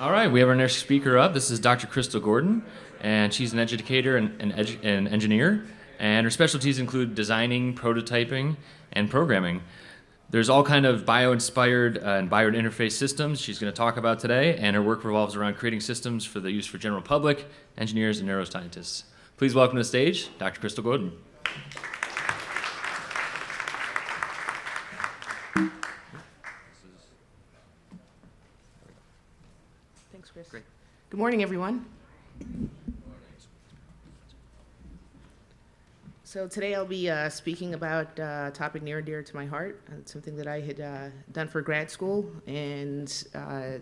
All right, we have our next speaker up. This is Dr. Crystal Gordon, and she's an educator and engineer, and her specialties include designing, prototyping, and programming. There's all kind of bio-inspired and bio-interface systems she's going to talk about today, and her work revolves around creating systems for the use for general public, engineers, and neuroscientists. Please welcome to the stage, Dr. Crystal Gordon. Thanks, Chris. Great. Good morning, everyone. So today I'll be speaking about a topic near and dear to my heart. It's something that I had done for grad school, and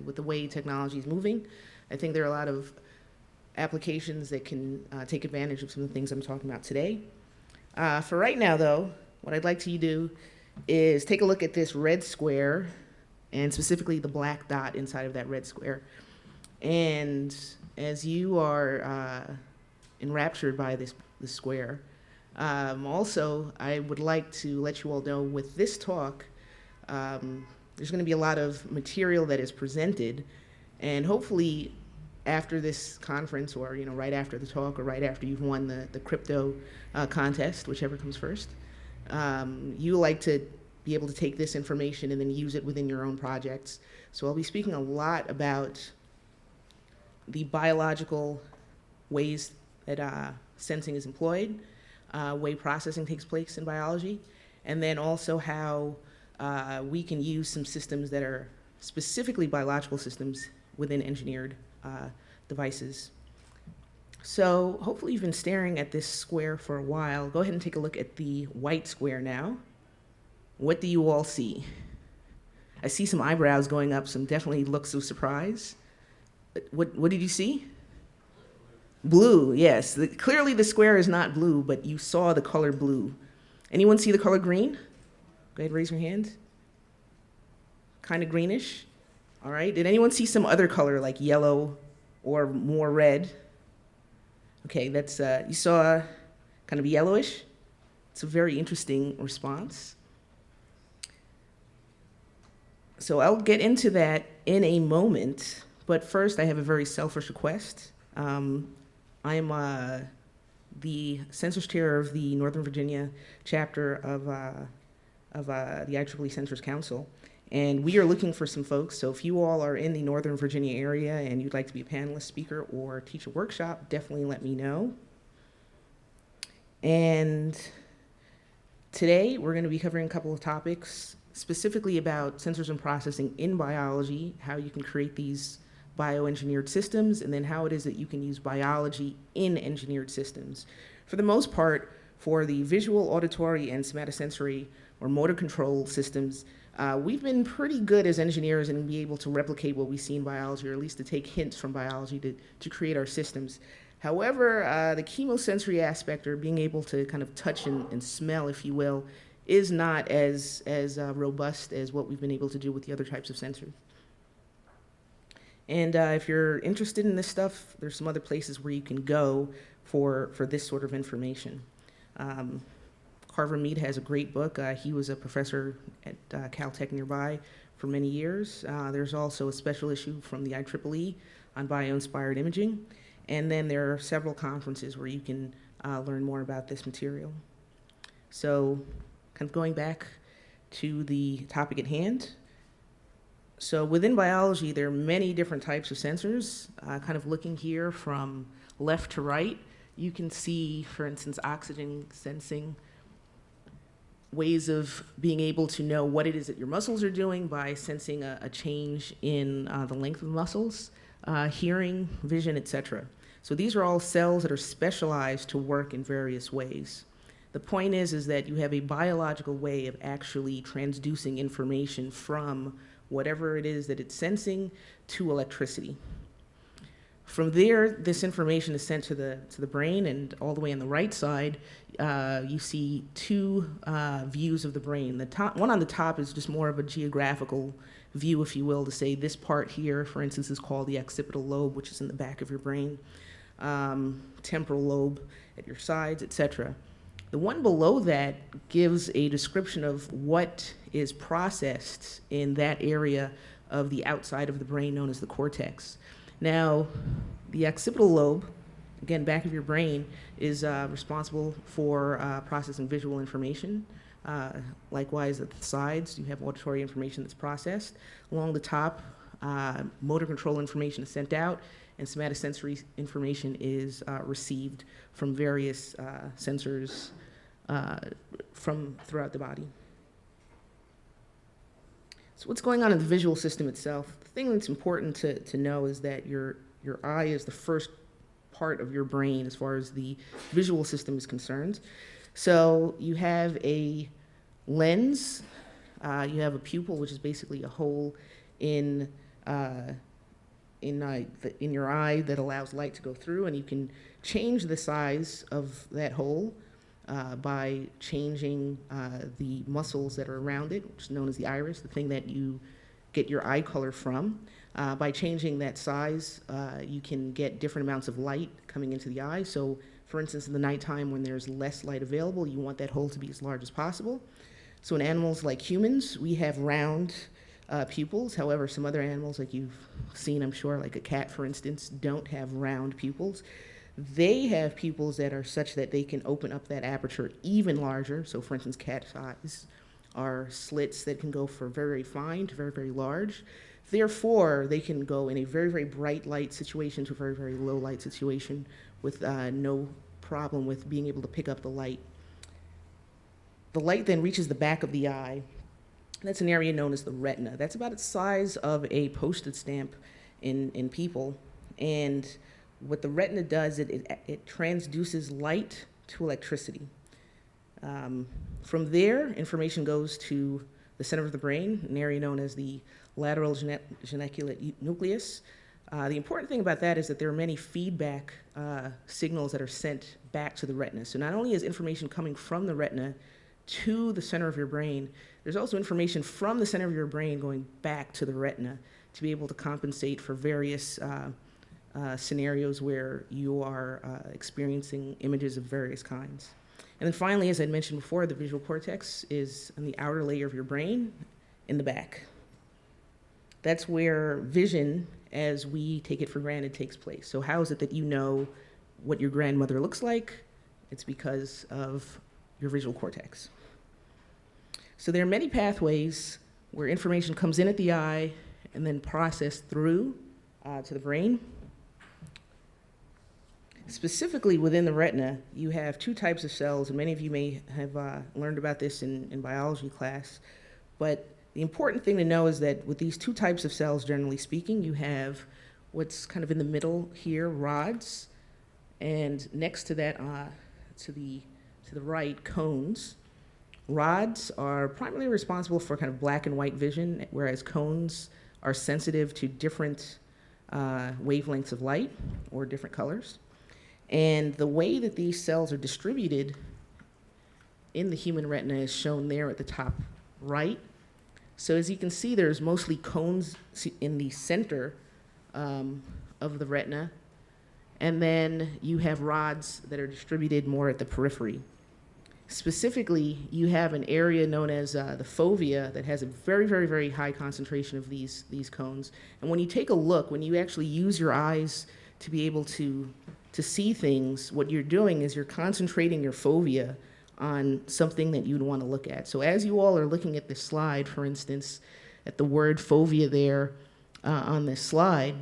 with the way technology is moving, I think there are a lot of applications that can take advantage of some of the things I'm talking about today. For right now, though, what I'd like to do is take a look at this red square, and specifically the black dot inside of that red square. And as you are enraptured by this square, also, I would like to let you all know with this talk, there's going to be a lot of material that is presented, and hopefully after this conference, or right after the talk, or right after you've won the crypto contest, whichever comes first, you like to be able to take this information and then use it within your own projects. So I'll be speaking a lot about the biological ways that sensing is employed, way processing takes place in biology, and then also how we can use some systems that are specifically biological systems within engineered devices. So hopefully you've been staring at this square for a while. Go ahead and take a look at the white square now. What do you all see? I see some eyebrows going up, some definitely looks of surprise. What did you see? Blue, yes. Clearly the square is not blue, but you saw the color blue. Anyone see the color green? Go ahead, raise your hand. Kind of greenish. All right. Did anyone see some other color like yellow or more red? Okay, that's you saw kind of yellowish. It's a very interesting response. So I'll get into that in a moment, but first I have a very selfish request. I am the Sensors Chair of the Northern Virginia chapter of the IEEE Sensors Council, and we are looking for some folks. So if you all are in the Northern Virginia area and you'd like to be a panelist, speaker, or teach a workshop, definitely let me know. And today we're going to be covering a couple of topics specifically about sensors and processing in biology, how you can create these bioengineered systems, and then how it is that you can use biology in engineered systems. For the most part, for the visual, auditory, and somatosensory or motor control systems, we've been pretty good as engineers and be able to replicate what we see in biology, or at least to take hints from biology to create our systems. However, the chemosensory aspect, or being able to kind of touch and smell, if you will, is not as robust as what we've been able to do with the other types of sensors. And if you're interested in this stuff, there's some other places where you can go for this sort of information. Carver Mead has a great book. He was a professor at Caltech nearby for many years. There's also a special issue from the IEEE on bio-inspired imaging. And then there are several conferences where you can learn more about this material. So kind of going back to the topic at hand. So within biology, there are many different types of sensors. Kind of looking here from left to right, you can see, for instance, oxygen sensing, ways of being able to know what it is that your muscles are doing by sensing a change in the length of the muscles, hearing, vision, etc. So these are all cells that are specialized to work in various ways. The point is that you have a biological way of actually transducing information from whatever it is that it's sensing to electricity. From there, this information is sent to the brain, and all the way on the right side, you see two views of the brain. The top one on the top is just more of a geographical view, if you will, to say this part here, for instance, is called the occipital lobe, which is in the back of your brain, temporal lobe at your sides, etc. The one below that gives a description of what is processed in that area of the outside of the brain known as the cortex. Now, the occipital lobe, again, back of your brain, is responsible for processing visual information. Likewise, at the sides, you have auditory information that's processed. Along the top, motor control information is sent out, and somatosensory information is received from various sensors from throughout the body. So what's going on in the visual system itself? The thing that's important to know is that your eye is the first part of your brain as far as the visual system is concerned. So you have a lens, you have a pupil, which is basically a hole in your eye that allows light to go through, and you can change the size of that hole by changing the muscles that are around it, which is known as the iris, the thing that you get your eye color from. By changing that size, you can get different amounts of light coming into the eye. So, for instance, in the nighttime when there's less light available, you want that hole to be as large as possible. So in animals like humans, we have round pupils. However, some other animals, like you've seen, I'm sure, like a cat, for instance, don't have round pupils. They have pupils that are such that they can open up that aperture even larger. So, for instance, cat's eyes are slits that can go from very, very fine to very, very large. Therefore, they can go in a very, very bright light situation to a very, very low light situation with no problem with being able to pick up the light. The light then reaches the back of the eye. That's an area known as the retina. That's about the size of a postage stamp in people. And what the retina does, it transduces light to electricity. From there, information goes to the center of the brain, an area known as the lateral geniculate nucleus. The important thing about that is that there are many feedback signals that are sent back to the retina. So not only is information coming from the retina to the center of your brain, there's also information from the center of your brain going back to the retina to be able to compensate for various scenarios where you are experiencing images of various kinds. And then finally, as I mentioned before, the visual cortex is on the outer layer of your brain in the back. That's where vision, as we take it for granted, takes place. So how is it that you know what your grandmother looks like? It's because of your visual cortex. So there are many pathways where information comes in at the eye and then processed through to the brain. Specifically within the retina, you have two types of cells, and many of you may have learned about this in biology class, but the important thing to know is that with these two types of cells, generally speaking, you have what's kind of in the middle here, rods, and next to that, to the right, cones. Rods are primarily responsible for kind of black and white vision, whereas cones are sensitive to different wavelengths of light or different colors. And the way that these cells are distributed in the human retina is shown there at the top right. So as you can see, there's mostly cones in the center of the retina, and then you have rods that are distributed more at the periphery. Specifically, you have an area known as the fovea that has a very, very, very high concentration of these cones. And when you take a look, when you actually use your eyes to be able to see things, what you're doing is you're concentrating your fovea on something that you'd want to look at. So as you all are looking at this slide, for instance, at the word fovea there on this slide,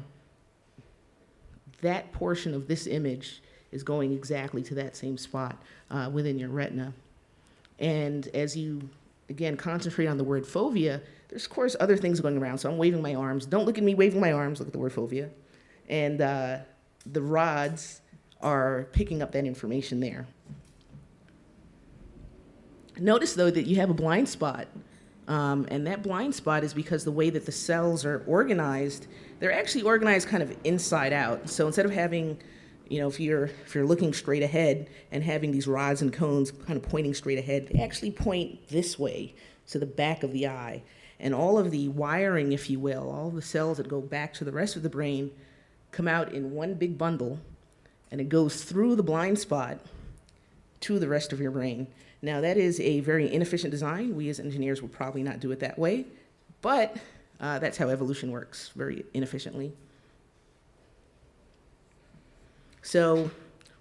that portion of this image is going exactly to that same spot within your retina. And as you, again, concentrate on the word fovea, there's, of course, other things going around. So I'm waving my arms. Don't look at me waving my arms. Look at the word fovea. And the rods are picking up that information there. Notice, though, that you have a blind spot. And that blind spot is because the way that the cells are organized, they're actually organized kind of inside out. So instead of having, if you're looking straight ahead and having these rods and cones kind of pointing straight ahead, they actually point this way to the back of the eye. And all of the wiring, if you will, all the cells that go back to the rest of the brain come out in one big bundle, and it goes through the blind spot to the rest of your brain. Now, that is a very inefficient design. We as engineers will probably not do it that way, but That's how evolution works, very inefficiently. So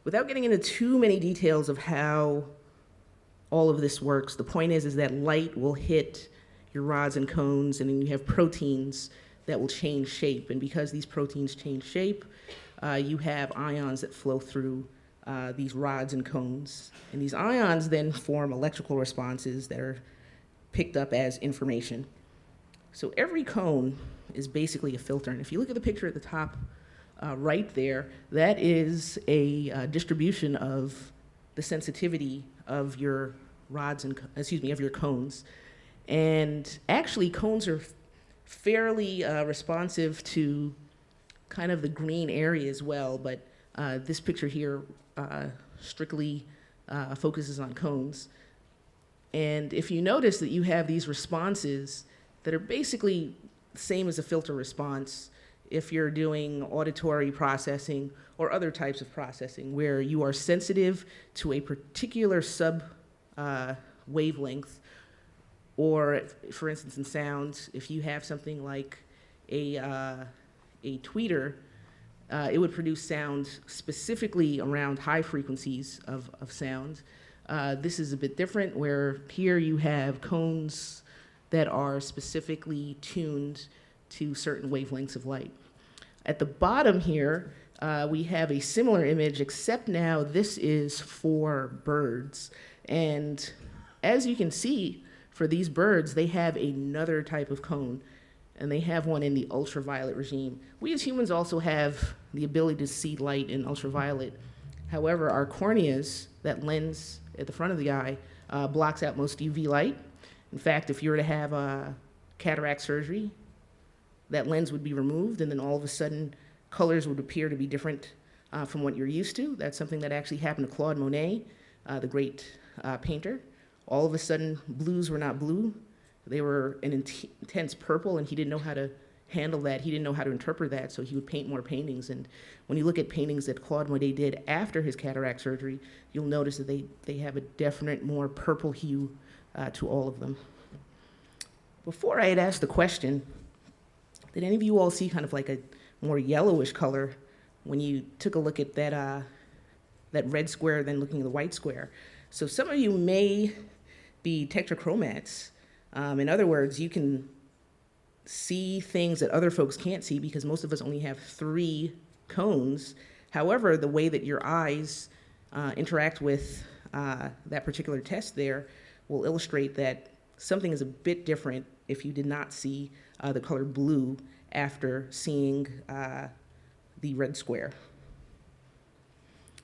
without getting into too many details of how all of this works, the point is that light will hit your rods and cones, and then you have proteins that will change shape. And because these proteins change shape, you have ions that flow through these rods and cones. And these ions then form electrical responses that are picked up as information. So every cone is basically a filter. And if you look at the picture at the top right there, that is a distribution of the sensitivity of your rods and, of your cones. And actually, cones are fairly responsive to kind of the green area as well, but this picture here strictly focuses on cones. And if you notice that you have these responses that are basically the same as a filter response if you're doing auditory processing or other types of processing where you are sensitive to a particular wavelength, or for instance in sound, if you have something like a tweeter, it would produce sound specifically around high frequencies of sound. This is a bit different, where here you have cones that are specifically tuned to certain wavelengths of light. At the bottom here, we have a similar image, except now this is for birds. And as you can see, for these birds, they have another type of cone, and they have one in the ultraviolet regime. We as humans also have the ability to see light in ultraviolet. However, our corneas, that lens at the front of the eye, blocks out most UV light. In fact, if you were to have a cataract surgery, that lens would be removed, and then all of a sudden, colors would appear to be different from what you're used to. That's something that actually happened to Claude Monet, the great painter. All of a sudden, blues were not blue. They were an intense purple, and he didn't know how to handle that. He didn't know how to interpret that, so he would paint more paintings. And when you look at paintings that Claude Monet did after his cataract surgery, you'll notice that they have a definite more purple hue to all of them. Before I had asked the question, did any of you all see kind of like a more yellowish color when you took a look at that red square, then looking at the white square? So some of you may be tetrachromats. In other words, you can see things that other folks can't see because most of us only have 3 cones. However, the way that your eyes interact with that particular test there will illustrate that something is a bit different if you did not see the color blue after seeing the red square.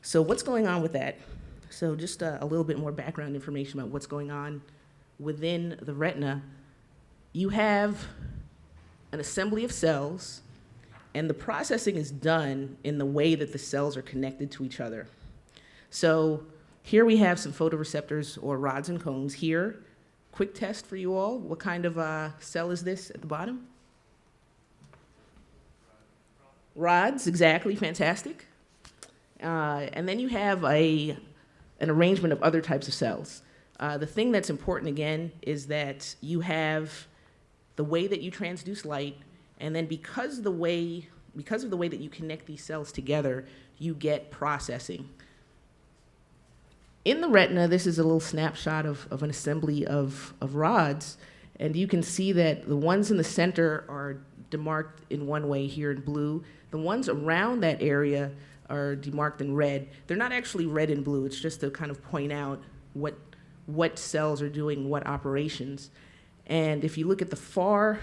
So what's going on with that? So just a little bit more background information about what's going on within the retina. You have an assembly of cells, and the processing is done in the way that the cells are connected to each other. So here we have some photoreceptors or rods and cones. Here, quick test for you all. What kind of cell is this at the bottom? Rods, exactly, fantastic. And then you have an arrangement of other types of cells. The thing that's important, again, is that you have the way that you transduce light, and then because of the way that you connect these cells together, you get processing. In the retina, this is a little snapshot of an assembly of rods, and you can see that the ones in the center are demarked in one way here in blue. The ones around that area are demarked in red. They're not actually red and blue, it's just to kind of point out what cells are doing what operations. And if you look at the far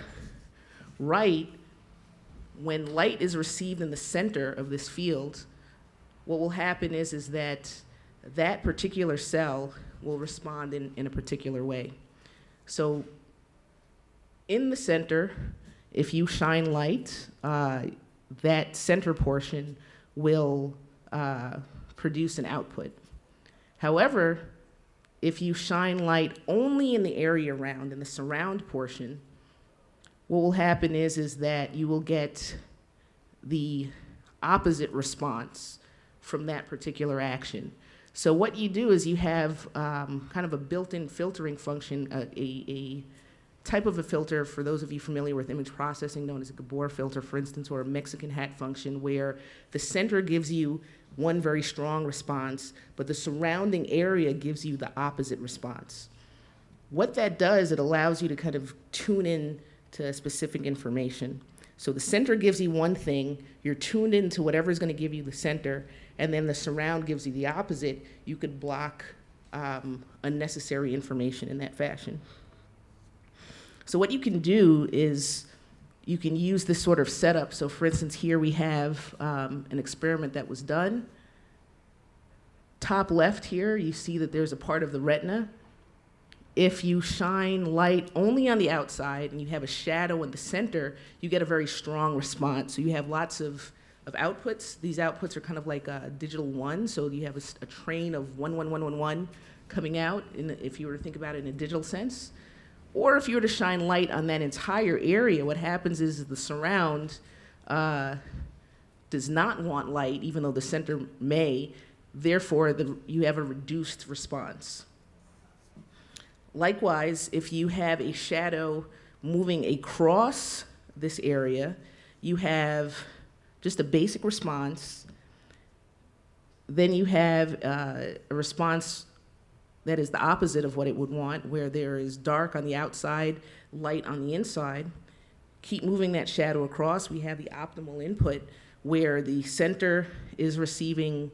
right, when light is received in the center of this field, what will happen is that particular cell will respond in a particular way. So in the center, if you shine light, that center portion will produce an output. However, if you shine light only in the area around, in the surround portion, what will happen is that you will get the opposite response from that particular action. So what you do is you have kind of a built-in filtering function, type of a filter, for those of you familiar with image processing, known as a Gabor filter, for instance, or a Mexican hat function, where the center gives you one very strong response, but the surrounding area gives you the opposite response. What that does, it allows you to kind of tune in to specific information. So the center gives you one thing, you're tuned into whatever's going to give you the center, and then the surround gives you the opposite. You could block unnecessary information in that fashion. So what you can do is you can use this sort of setup. So for instance, here we have an experiment that was done. Top left here, you see that there's a part of the retina. If you shine light only on the outside and you have a shadow in the center, you get a very strong response. So you have lots of outputs. These outputs are kind of like a digital one. So you have a train of 1, 1, 1, 1, 1 coming out, if you were to think about it in a digital sense. Or if you were to shine light on that entire area, what happens is the surround does not want light, even though the center may. Therefore, you have a reduced response. Likewise, if you have a shadow moving across this area, you have just a basic response. Then you have a response that is the opposite of what it would want, where there is dark on the outside, light on the inside. Keep moving that shadow across. We have the optimal input, where the center is receiving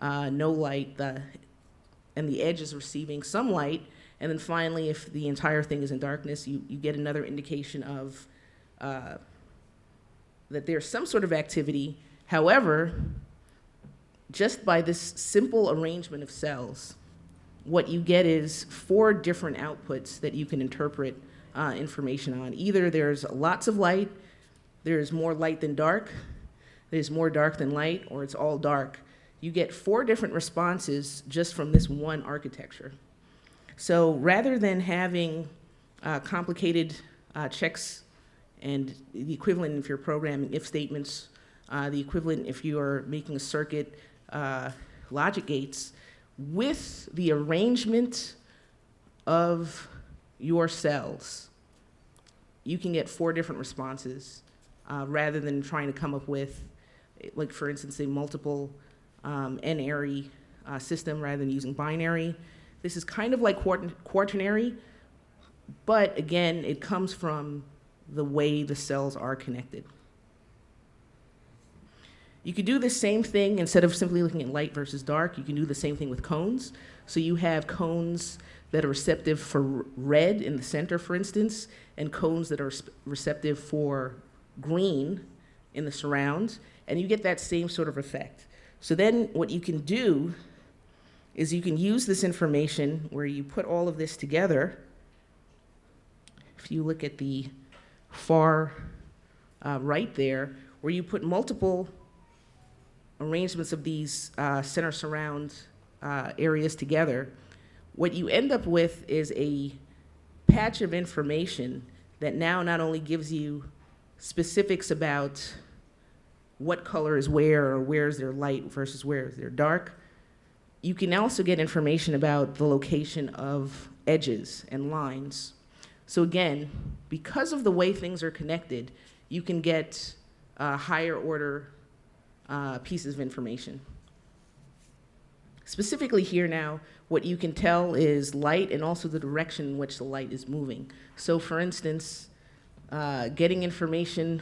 no light, and the edge is receiving some light. And then finally, if the entire thing is in darkness, you get another indication of that there's some sort of activity. However, just by this simple arrangement of cells, what you get is 4 different outputs that you can interpret information on. Either there's lots of light, there's more light than dark, there's more dark than light, or it's all dark. You get 4 different responses just from this one architecture. So rather than having complicated checks and the equivalent if you're programming if statements, the equivalent if you are making a circuit, logic gates, with the arrangement of your cells, you can get 4 different responses rather than trying to come up with, like for instance, a multiple n-ary system rather than using binary. This is kind of like quaternary, but again, it comes from the way the cells are connected. You could do the same thing. Instead of simply looking at light versus dark, you can do the same thing with cones. So you have cones that are receptive for red in the center, for instance, and cones that are receptive for green in the surround, and you get that same sort of effect. So then what you can do is you can use this information where you put all of this together. If you look at the far right there, where you put multiple arrangements of these center surround areas together, what you end up with is a patch of information that now not only gives you specifics about what color is where, or where is there light versus where is there dark. You can also get information about the location of edges and lines. So again, because of the way things are connected, you can get higher order pieces of information. Specifically here now, what you can tell is light and also the direction in which the light is moving. So for instance, getting information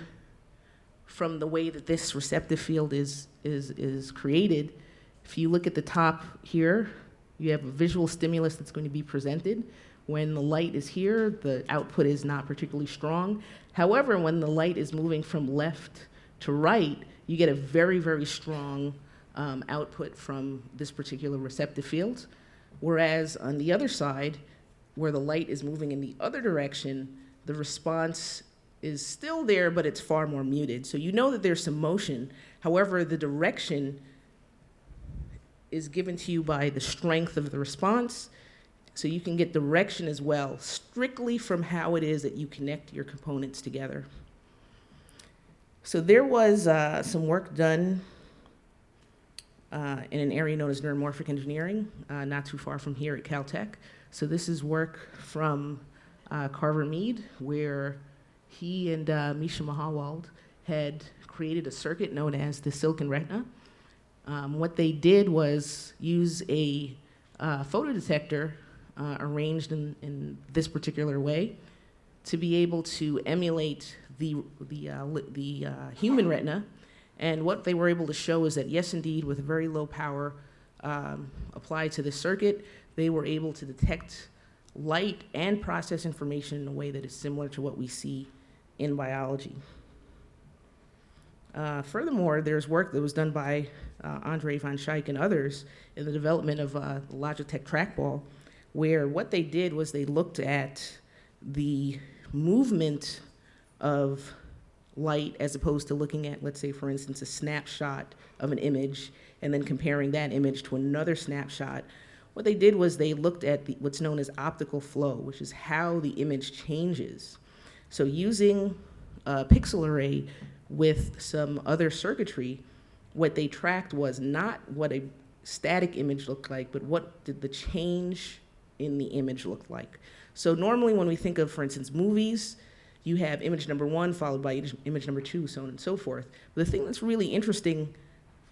from the way that this receptive field is created, if you look at the top here, you have a visual stimulus that's going to be presented. When the light is here, the output is not particularly strong. However, when the light is moving from left to right, you get a very, very strong output from this particular receptive field. Whereas on the other side, where the light is moving in the other direction, the response is still there, but it's far more muted. So you know that there's some motion. However, the direction is given to you by the strength of the response. So you can get direction as well, strictly from how it is that you connect your components together. So there was some work done in an area known as neuromorphic engineering, not too far from here at Caltech. So this is work from Carver Mead, where he and Misha Mahawald had created a circuit known as the Silicon Retina. What they did was use a photodetector arranged in this particular way to be able to emulate the human retina. And what they were able to show is that, yes, indeed, with very low power applied to this circuit, they were able to detect light and process information in a way that is similar to what we see in biology. Furthermore, there's work that was done by Andre van Schaik and others in the development of the Logitech trackball, where what they did was they looked at the movement of light as opposed to looking at, let's say, for instance, a snapshot of an image and then comparing that image to another snapshot. What they did was they looked at what's known as optical flow, which is how the image changes. So using a pixel array with some other circuitry, what they tracked was not what a static image looked like, but what did the change in the image look like. So normally when we think of, for instance, movies, you have image number one followed by image number two, so on and so forth. But the thing that's really interesting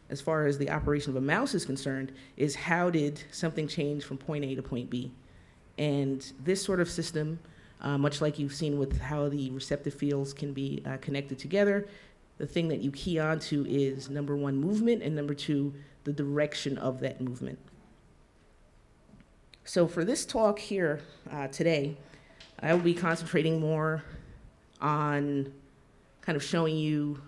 as far as the operation of a mouse is concerned is how did something change from point A to point B? And this sort of system, much like you've seen with how the receptive fields can be connected together, the thing that you key onto is, number one, movement, and number two, the direction of that movement. So for this talk here today, I will be concentrating more on kind of showing you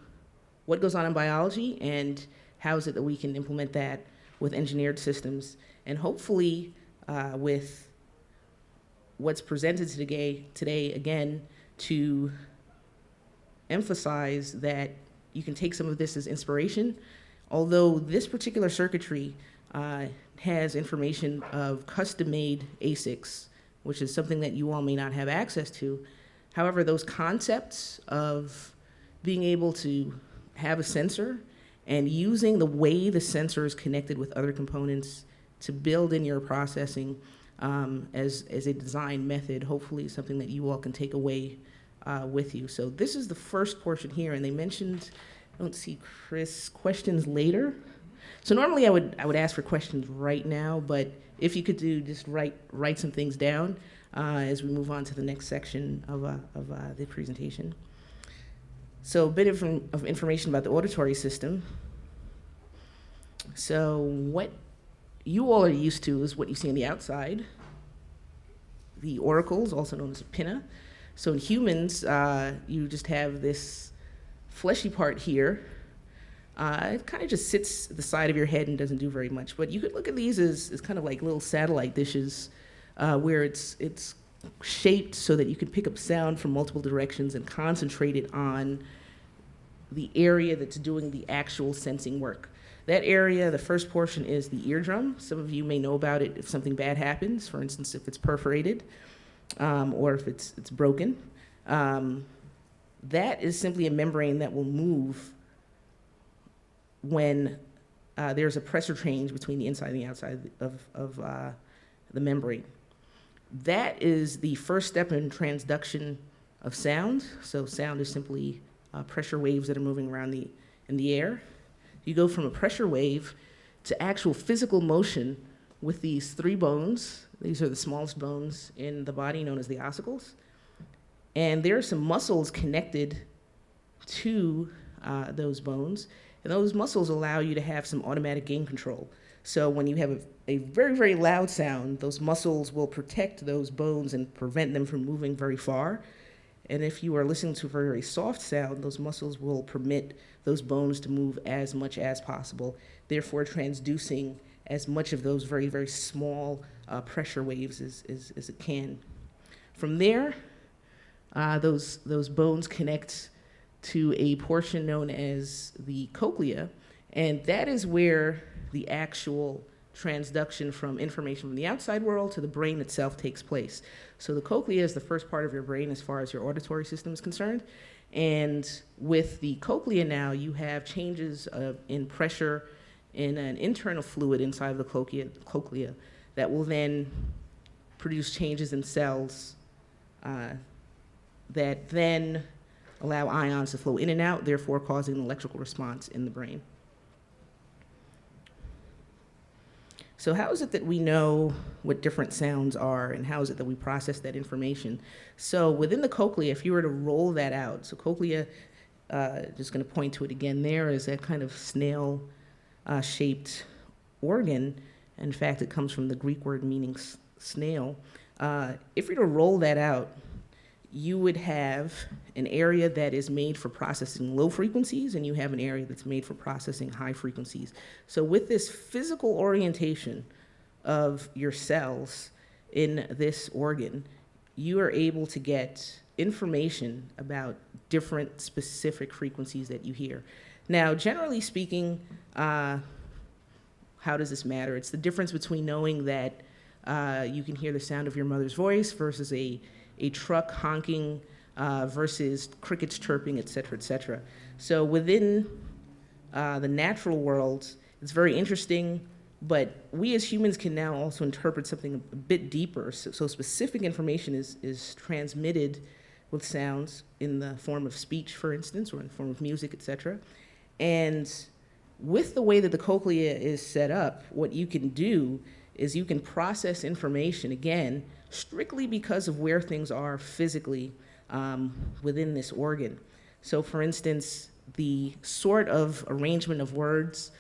what goes on in biology and how is it that we can implement that with engineered systems, and hopefully with what's presented today again, to emphasize that you can take some of this as inspiration. Although this particular circuitry has information of custom-made ASICs, which is something that you all may not have access to. However, those concepts of being able to have a sensor and using the way the sensor is connected with other components to build in your processing as a design method, hopefully is something that you all can take away with you. So this is the first portion here, and they mentioned, I don't see Chris, questions later. So normally I would ask for questions right now, but if you could just write some things down as we move on to the next section of the presentation. So a bit of information about the auditory system. So what you all are used to is what you see on the outside, the auricles, also known as a pinna. So in humans, you just have this fleshy part here. It kind of just sits at the side of your head and doesn't do very much. But you could look at these as kind of like little satellite dishes where it's shaped so that you can pick up sound from multiple directions and concentrate it on the area that's doing the actual sensing work. That area, the first portion, is the eardrum. Some of you may know about it if something bad happens, for instance, if it's perforated or if it's broken. That is simply a membrane that will move when there's a pressure change between the inside and the outside of the membrane. That is the first step in transduction of sound. So sound is simply pressure waves that are moving around in the air. You go from a pressure wave to actual physical motion with these three bones. These are the smallest bones in the body, known as the ossicles. And there are some muscles connected to those bones. And those muscles allow you to have some automatic gain control. So when you have a very, very loud sound, those muscles will protect those bones and prevent them from moving very far. And if you are listening to a very, very soft sound, those muscles will permit those bones to move as much as possible, therefore transducing as much of those very, very small pressure waves as it can. From there, those bones connect to a portion known as the cochlea, and that is where the actual transduction from information from the outside world to the brain itself takes place. So the cochlea is the first part of your brain as far as your auditory system is concerned, and with the cochlea now, you have changes in pressure in an internal fluid inside of the cochlea that will then produce changes in cells that then allow ions to flow in and out, therefore causing an electrical response in the brain. So how is it that we know what different sounds are, and how is it that we process that information? So within the cochlea, if you were to roll that out, so cochlea, just going to point to it again there, is that kind of snail-shaped organ. In fact, it comes from the Greek word meaning snail. If you were to roll that out, you would have an area that is made for processing low frequencies, and you have an area that's made for processing high frequencies. So with this physical orientation of your cells in this organ, you are able to get information about different specific frequencies that you hear. Now, generally speaking, how does this matter? It's the difference between knowing that you can hear the sound of your mother's voice versus a truck honking versus crickets chirping, et cetera, et cetera. So within the natural world, it's very interesting, but we as humans can now also interpret something a bit deeper. So specific information is transmitted with sounds in the form of speech, for instance, or in the form of music, et cetera. And with the way that the cochlea is set up, what you can do is you can process information, again, strictly because of where things are physically within this organ. So for instance, the sort of arrangement of words,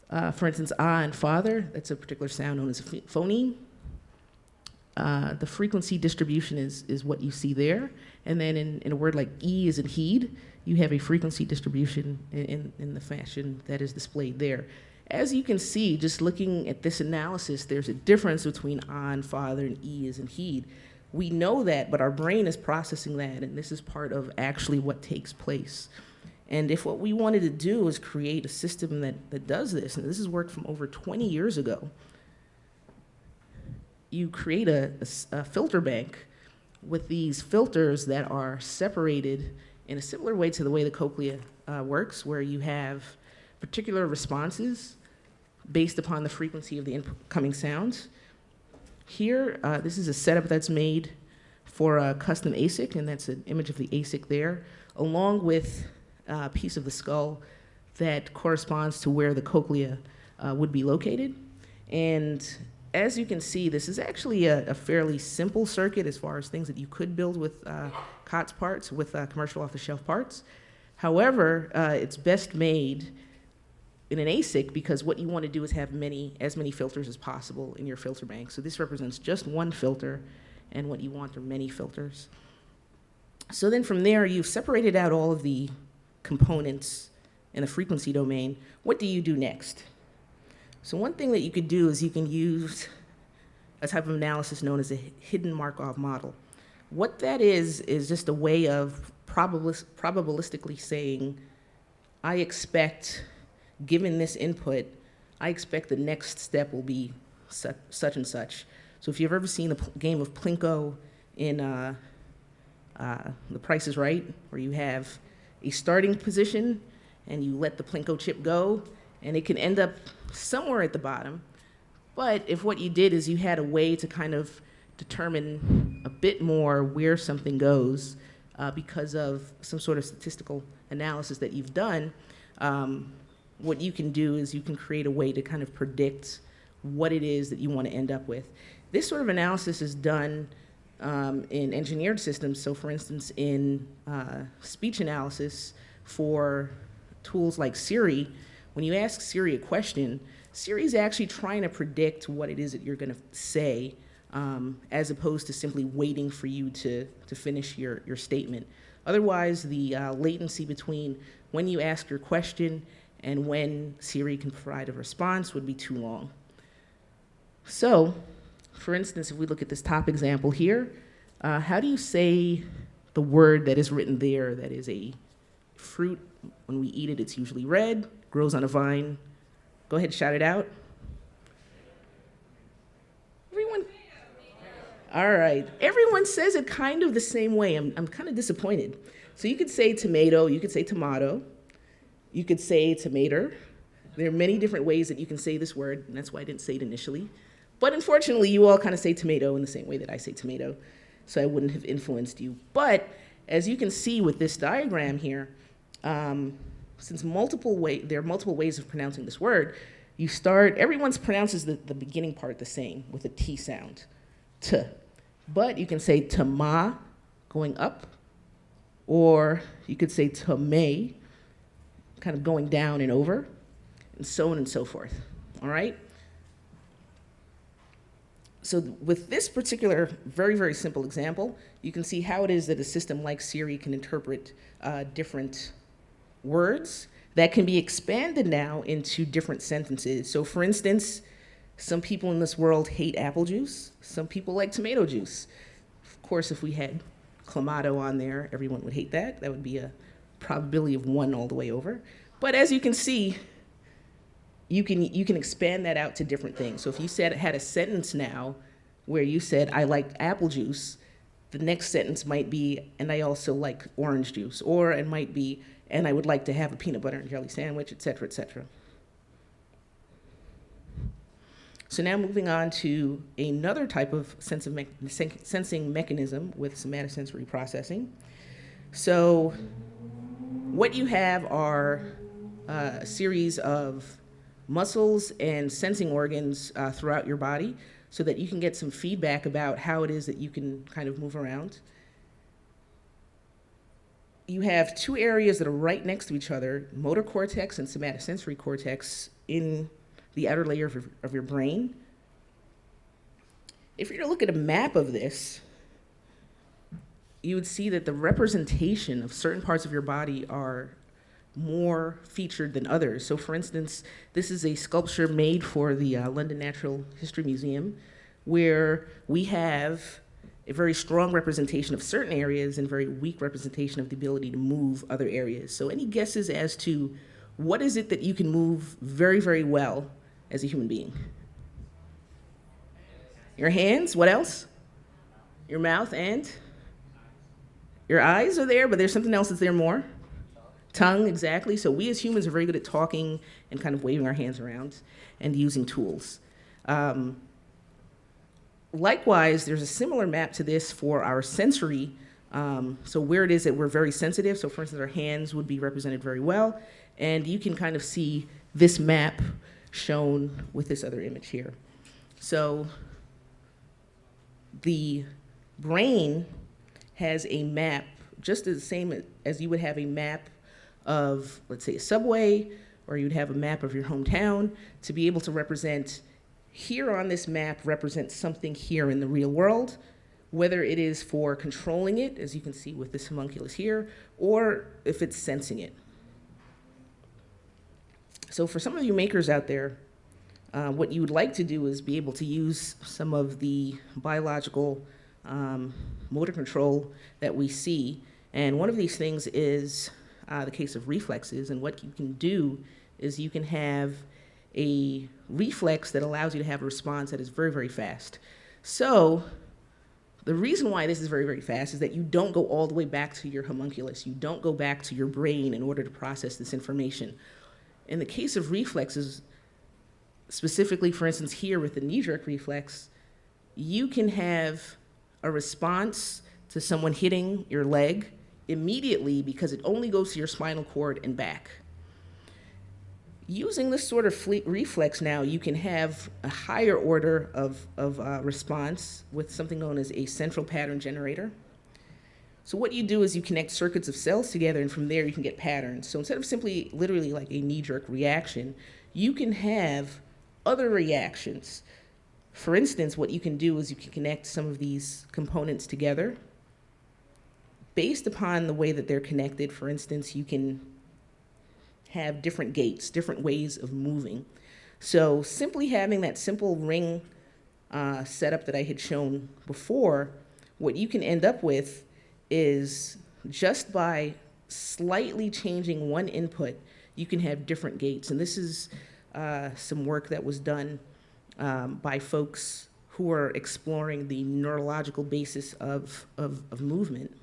for instance, ah and father, that's a particular sound known as a phoneme. The frequency distribution is what you see there. And then in a word like e as in heed, you have a frequency distribution in the fashion that is displayed there. As you can see, just looking at this analysis, there's a difference between on, father, and E as in heed. We know that, but our brain is processing that, and this is part of actually what takes place. And if what we wanted to do is create a system that does this, and this has worked from over 20 years ago, you create a filter bank with these filters that are separated in a similar way to the way the cochlea works, where you have particular responses based upon the frequency of the incoming sounds. Here, this is a setup that's made for a custom ASIC, and that's an image of the ASIC there, along with a piece of the skull that corresponds to where the cochlea would be located. And as you can see, this is actually a fairly simple circuit as far as things that you could build with COTS parts, with commercial off-the-shelf parts. However, it's best made in an ASIC because what you want to do is have as many filters as possible in your filter bank. So this represents just one filter, and what you want are many filters. So then from there, you've separated out all of the components in the frequency domain. What do you do next? So one thing that you could do is you can use a type of analysis known as a hidden Markov model. What that is just a way of probabilistically saying, I expect, given this input, I expect the next step will be such and such. So if you've ever seen the game of Plinko in The Price is Right, where you have a starting position and you let the Plinko chip go, and it can end up somewhere at the bottom. But if what you did is you had a way to kind of determine a bit more where something goes because of some sort of statistical analysis that you've done, what you can do is you can create a way to kind of predict what it is that you want to end up with. This sort of analysis is done in engineered systems. So for instance, in speech analysis for tools like Siri, when you ask Siri a question, Siri's actually trying to predict what it is that you're going to say, as opposed to simply waiting for you to finish your statement. Otherwise, the latency between when you ask your question and when Siri can provide a response would be too long. So, for instance, if we look at this top example here, how do you say the word that is written there, that is a fruit? When we eat it, it's usually red, grows on a vine. Go ahead, shout it out. Everyone. All right. Everyone says it kind of the same way. I'm kind of disappointed. So you could say tomato, you could say tomato, you could say tomato. There are many different ways that you can say this word, and that's why I didn't say it initially. But unfortunately, you all kind of say tomato in the same way that I say tomato. so I wouldn't have influenced you. But as you can see with this diagram here, since there are multiple ways of pronouncing this word, everyone pronounces the beginning part the same with a T sound, T. But you can say tama, going up, or you could say tame, kind of going down and over, and so on and so forth, all right? So with this particular very, very simple example, you can see how it is that a system like Siri can interpret different words that can be expanded now into different sentences. So for instance, some people in this world hate apple juice. Some people like tomato juice. Of course, if we had clamato on there, everyone would hate that. That would be a probability of 1 all the way over. But as you can see, you can expand that out to different things. So if you had a sentence now where you said, I like apple juice, the next sentence might be, and I also like orange juice. Or it might be, and I would like to have a peanut butter and jelly sandwich, et cetera, et cetera. So now moving on to another type of sensing mechanism with somatosensory processing. So what you have are a series of muscles and sensing organs throughout your body so that you can get some feedback about how it is that you can kind of move around. You have 2 areas that are right next to each other, motor cortex and somatosensory cortex, in the outer layer of your brain. If you were to look at a map of this, you would see that the representation of certain parts of your body are more featured than others. So for instance, this is a sculpture made for the London Natural History Museum, where we have a very strong representation of certain areas and very weak representation of the ability to move other areas. So any guesses as to what is it that you can move very, very well as a human being? Your hands, what else? Your mouth and? Your eyes are there, but there's something else that's there more. Tongue, exactly. So we as humans are very good at talking and kind of waving our hands around and using tools. Likewise, there's a similar map to this for our sensory. So where it is that we're very sensitive. So for instance, our hands would be represented very well. And you can kind of see this map shown with this other image here. So the brain has a map just the same as you would have a map of, let's say, a subway, or you'd have a map of your hometown, to be able to represent, here on this map represents something here in the real world, whether it is for controlling it, as you can see with this homunculus here, or if it's sensing it. So for some of you makers out there, what you would like to do is be able to use some of the biological motor control that we see. And one of these things is the case of reflexes. And what you can do is you can have a reflex that allows you to have a response that is very, very fast. So the reason why this is very, very fast is that you don't go all the way back to your homunculus. You don't go back to your brain in order to process this information. In the case of reflexes, specifically, for instance, here with the knee-jerk reflex, you can have a response to someone hitting your leg immediately because it only goes to your spinal cord and back. Using this sort of reflex now, you can have a higher order of response with something known as a central pattern generator. So what you do is you connect circuits of cells together, and from there you can get patterns. So instead of simply literally like a knee-jerk reaction, you can have other reactions. For instance, what you can do is you can connect some of these components together. Based upon the way that they're connected, for instance, you can have different gaits, different ways of moving. So simply having that simple ring setup that I had shown before, what you can end up with is just by slightly changing one input, you can have different gaits. And this is some work that was done by folks who are exploring the neurological basis of movement.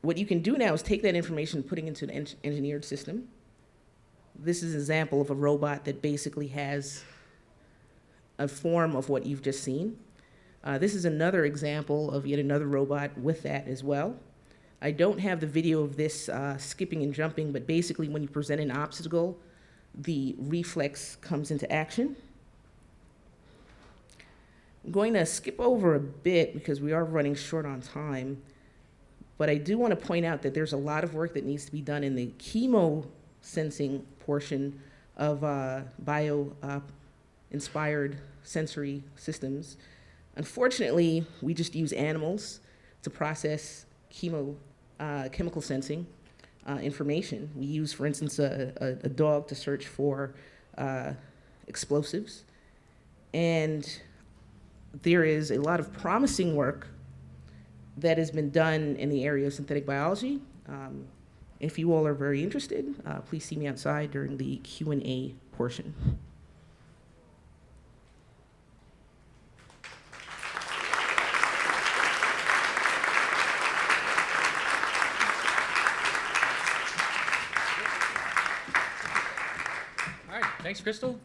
What you can do now is take that information, putting it into an engineered system. This is an example of a robot that basically has a form of what you've just seen. This is another example of yet another robot with that as well. I don't have the video of this skipping and jumping, but basically when you present an obstacle, the reflex comes into action. I'm going to skip over a bit because we are running short on time, but I do want to point out that there's a lot of work that needs to be done in the chemo sensing portion of bio-inspired sensory systems. Unfortunately, we just use animals to process chemical sensing information. We use, for instance, a dog to search for explosives. And there is a lot of promising work that has been done in the area of synthetic biology. If you all are very interested, please see me outside during the Q&A portion. Thanks, Crystal.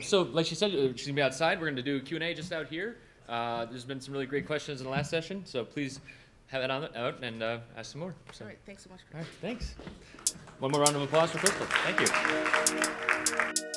So, like she said, she's gonna be outside. We're gonna do Q&A just out here. There's been some really great questions in the last session, so please have it out and ask some more. So. All right, thanks so much, Chris. All right, thanks. One more round of applause for Crystal. Thank you.